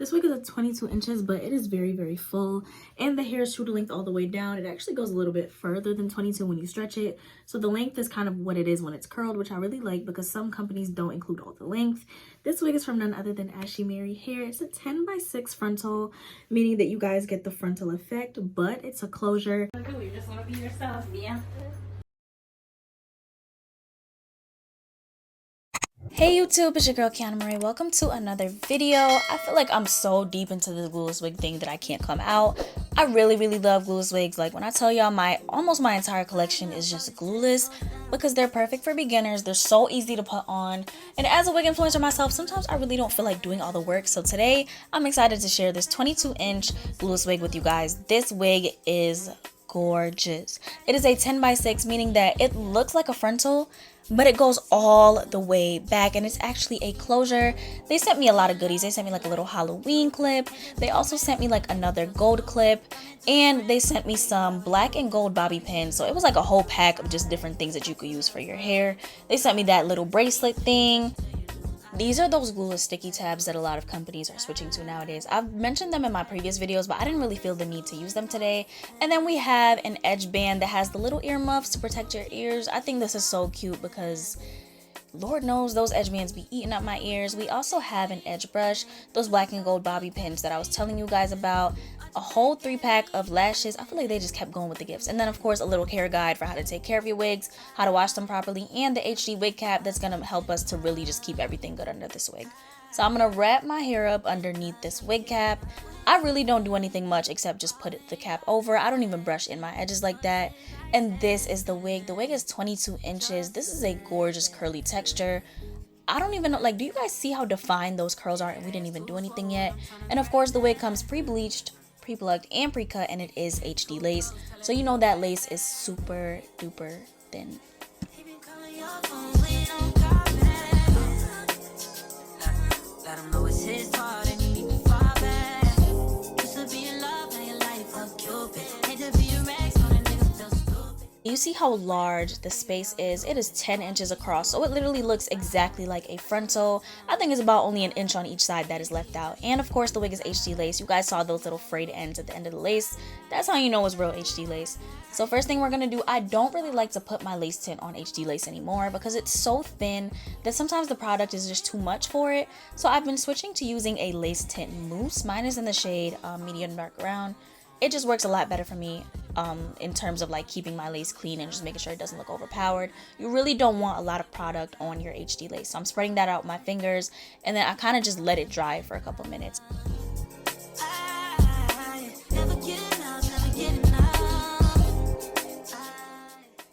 This wig is at 22 inches, but it is very, very full. And the hair is true to length all the way down. It actually goes a little bit further than 22 when you stretch it. So the length is kind of what it is when it's curled, which I really like because some companies don't include all the length. This wig is from none other than Ashley Mary Hair. It's a 10x6 frontal, meaning that you guys get the frontal effect, but it's a closure. You just want to be yourself, yeah. Hey YouTube, it's your girl Kiana Marie. Welcome to another video. I feel like I'm so deep into the glueless wig thing that I can't come out. I really love glueless wigs. Like when I tell y'all almost my entire collection is just glueless because they're perfect for beginners. They're so easy to put on. And as a wig influencer myself, sometimes I really don't feel like doing all the work. So today I'm excited to share this 22-inch glueless wig with you guys. This wig is gorgeous. It is a 10x6, meaning that it looks like a frontal, but it goes all the way back, and it's actually a closure. They sent me a lot of goodies. They sent me like a little Halloween clip. They also sent me like another gold clip, and they sent me some black and gold bobby pins. So it was like a whole pack of just different things that you could use for your hair. They sent me that little bracelet thing. These are those glueless sticky tabs that a lot of companies are switching to nowadays. I've mentioned them in my previous videos, but I didn't really feel the need to use them today. And then we have an edge band that has the little earmuffs to protect your ears. I think this is so cute because Lord knows those edge bands be eating up my ears. We also have an edge brush, those black and gold bobby pins that I was telling you guys about, a whole 3-pack of lashes. I feel like they just kept going with the gifts. And then of course a little care guide for how to take care of your wigs, how to wash them properly, and the HD wig cap that's gonna help us to really just keep everything good under this wig. So I'm gonna wrap my hair up underneath this wig cap. I really don't do anything much except just put the cap over. I don't even brush in my edges like that. And this is the wig. The wig is 22 inches. This is a gorgeous curly texture. I don't even know, like, do you guys see how defined those curls are? And we didn't even do anything yet. And of course the wig comes pre-bleached, pre-plucked, and pre-cut, and it is HD lace. So you know that lace is super duper thin. You see how large the space is? It is 10 inches across, so it literally looks exactly like a frontal. I think it's about only an inch on each side that is left out. And of course the wig is HD lace. You guys saw those little frayed ends at the end of the lace. That's how you know it's real HD lace. So first thing we're gonna do, I don't really like to put my lace tint on HD lace anymore because it's so thin that sometimes the product is just too much for it. So I've been switching to using a lace tint mousse. Mine is in the shade medium dark brown. It just works a lot better for me in terms of like keeping my lace clean and just making sure it doesn't look overpowered. You really don't want a lot of product on your HD lace. So I'm spreading that out with my fingers, and then I kind of just let it dry for a couple minutes.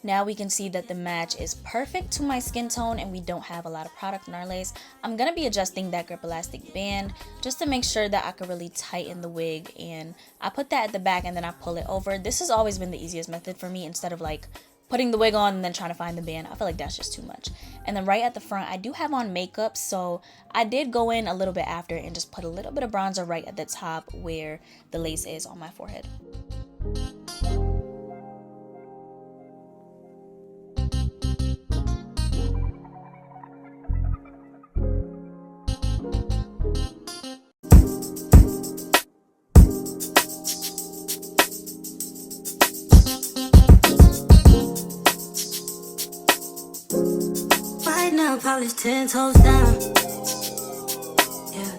Now we can see that the match is perfect to my skin tone and we don't have a lot of product in our lace. I'm going to be adjusting that grip elastic band just to make sure that I can really tighten the wig, and I put that at the back and then I pull it over. This has always been the easiest method for me instead of like putting the wig on and then trying to find the band. I feel like that's just too much. And then right at the front, I do have on makeup, so I did go in a little bit after and just put a little bit of bronzer right at the top where the lace is on my forehead. Polished 10 toes down. Yeah.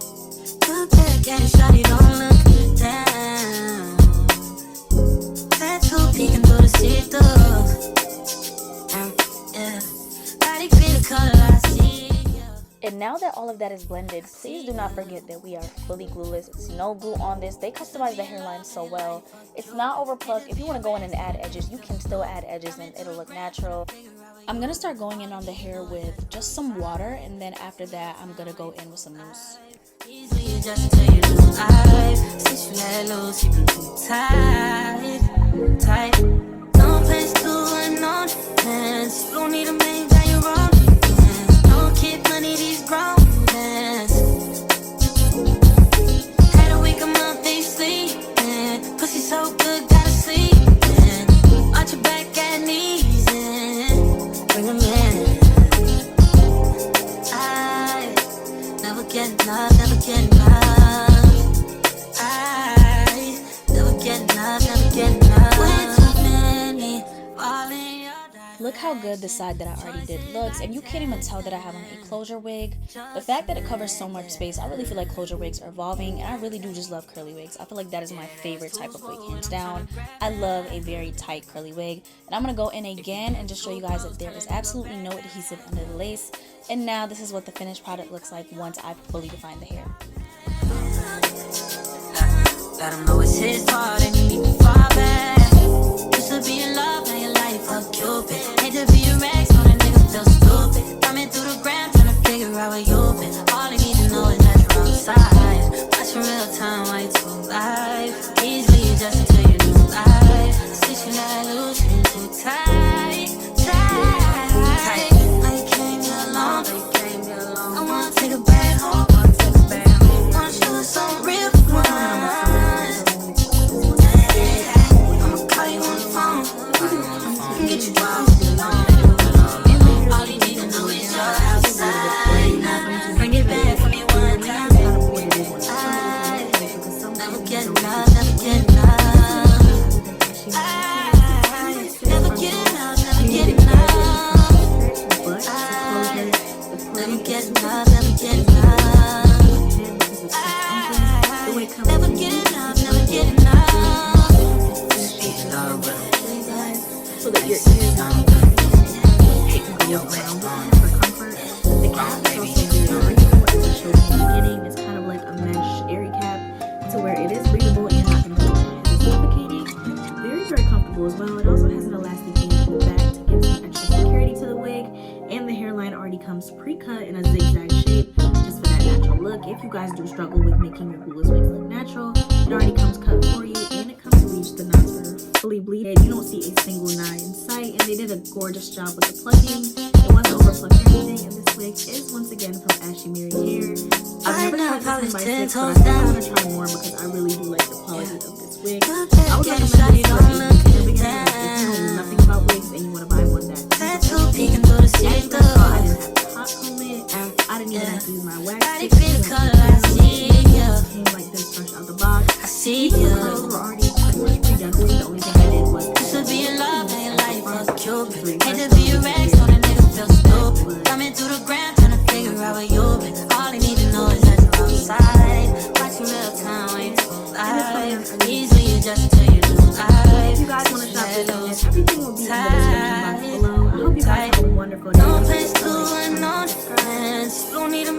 Look back and shawty, don't look down. Tattoo peeking through the see-through. Yeah. Body be the color I see. Yeah. And now that all of that is blended, please do not forget that we are fully glueless. It's no glue on this. They customize the hairline so well. It's not overplucked. If you want to go in and add edges, you can still add edges and it'll look natural. I'm going to start going in on the hair with just some water, and then after that I'm going to go in with some mousse. No place to unknown defense. Don't need a man, got your own defense. Don't keep money, these grown men. Had to wake 'em up, they sleeping. Pussy so good, gotta sleep. Watch your back at knees and bring 'em in. I never get enough, never get enough. I never get enough, never get enough. Way too many falling your Look how good the side that I already did looks, and you can't even tell that I have on a closure wig. The fact that it covers so much space, I really feel like closure wigs are evolving, and I really do just love curly wigs. I feel like that is my favorite type of wig, hands down. I love a very tight curly wig, and I'm going to go in again and just show you guys that there is absolutely no adhesive under the lace. And now this is what the finished product looks like once I've fully defined the hair. Let him know it's his fault and he need to fall back. Used to be in love, now your life a cupid. Hate to be your ex, so that nigga feel stupid. Coming through the ground, trying to figure out where you've been. All I need to know is that you're outside. Watching real time while you too live. Easily adjusting to your new life. Since you let loose, you're too tight, tight. Now you came here alone, I wanna take a back home. Want you so real for once. Get you out alone. All you need to know is you're outside. Bring it back for me one time. I never get enough, never get enough. I never get enough, never get enough. I never get enough, never get enough. I never get enough, never get enough. Just be in love with it. So that your ears don't for comfort. The cap is also very breathable, as I showed you in the beginning. It's kind of like a mesh airy cap to where it is breathable and you're not going to be suffocating. Very, very comfortable as well. It also has an elastic band in the back to give some extra security to the wig. And the hairline already comes pre-cut in a zigzag shape just for that natural look. If you guys do struggle with making your Glueless wigs look natural, it already comes cut for you and it comes bleached. The knots are fully bleeded. You don't see a single knot in sight, and they did a gorgeous job with the plucking. It wasn't overplucked or anything, and this wig is once again from Ashy Miri Hair. I've never tried this in 10x6, but I want to try more because I really do like the quality of this wig. I would recommend this for a beginner, if you know nothing about wigs and you want to buy one that I didn't have to hot comb it. I didn't even have to use my wax stick. It came like this fresh out the box. I see The you. curls were already pretty much pre-done. The only thing I did was To be in love, now your life was cupid. Hate to be your ex, so that nigga feel stupid. Coming through the ground, trying to figure out where you've been. All I need to know is that you're outside. Watching real time when you're live. Easily adjusting to your new life. if you guys want to shop this, everything will be in the description box below. I hope you guys have a wonderful day. No place to and no defense. Don't need a